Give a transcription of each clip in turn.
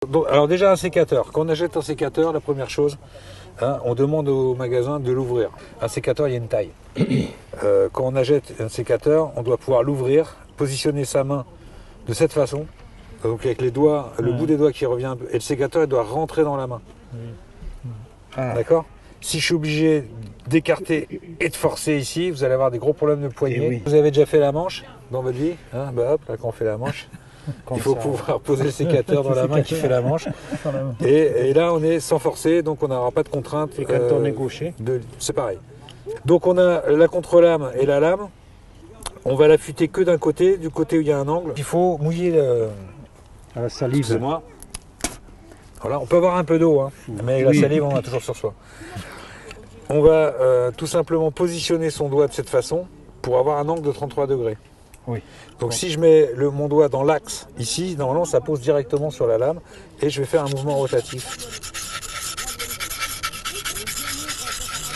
Donc, alors déjà un sécateur. Quand on achète un sécateur, la première chose, hein, on demande au magasin de l'ouvrir. Un sécateur, il y a une taille. Quand on achète un sécateur, on doit pouvoir l'ouvrir, positionner sa main de cette façon. Donc avec les doigts, le bout des doigts qui revient un peu, et le sécateur il doit rentrer dans la main. D'accord? Si je suis obligé d'écarter et de forcer ici, vous allez avoir des gros problèmes de poignet. Oui. Vous avez déjà fait la manche dans votre vie, hein? Bah hop, là quand on fait la manche, il faut pouvoir poser le sécateur dans la main qui fait la manche. Et là on est sans forcer, donc on n'aura pas de contrainte. Et quand on est gaucher, c'est pareil. Donc on a la contre-lame et la lame. On va l'affûter que d'un côté, du côté où il y a un angle. Il faut mouiller la salive. Excusez-moi. Voilà, on peut avoir un peu d'eau, hein, mais la salive on a toujours sur soi. On va tout simplement positionner son doigt de cette façon pour avoir un angle de 33 degrés. Oui. Donc si je mets mon doigt dans l'axe ici, normalement ça pose directement sur la lame et je vais faire un mouvement rotatif.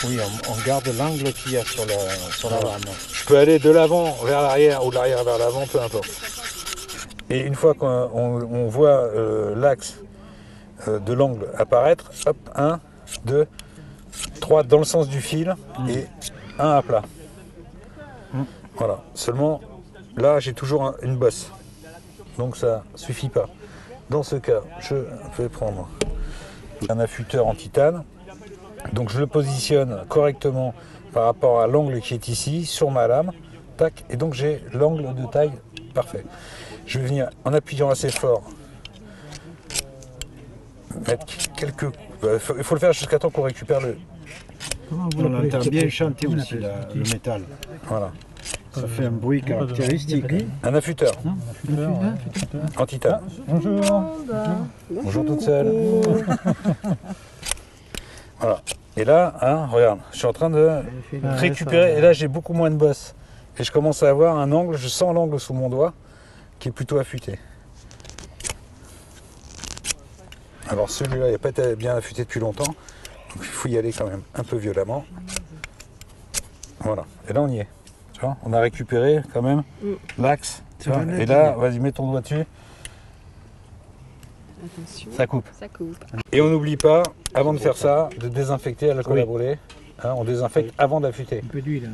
Oui, on garde l'angle qu'il y a sur la lame. Je peux aller de l'avant vers l'arrière ou de l'arrière vers l'avant, peu importe. Et une fois qu'on voit l'axe de l'angle apparaître, hop, 1, 2, 3 dans le sens du fil et 1 à plat. Voilà, seulement là j'ai toujours une bosse, donc ça suffit pas. Dans ce cas, je vais prendre un affûteur en titane, donc je le positionne correctement par rapport à l'angle qui est ici, sur ma lame, tac, et donc j'ai l'angle de taille parfait. Je vais venir en appuyant assez fort, mettre quelques... il faut le faire jusqu'à temps qu'on récupère le... On entend bien chanter aussi le métal. Voilà. Ça fait un bruit caractéristique. Un affûteur. En titane. Bonjour. Bonjour toute seule. Voilà. Et là, hein, regarde, je suis en train de récupérer. Et là, j'ai beaucoup moins de bosse. Et je commence à avoir un angle, je sens l'angle sous mon doigt, qui est plutôt affûté. Alors celui-là, il n'a pas été bien affûté depuis longtemps. Donc il faut y aller quand même un peu violemment. Voilà. Et là, on y est. Tu vois, on a récupéré quand même l'axe. Et là, vas-y, mets ton doigt dessus. Attention. Ça coupe. Ça coupe. Et on n'oublie pas, avant de faire ça, de désinfecter à l'alcool à brûler. Hein, on désinfecte avant d'affûter. Un peu d'huile.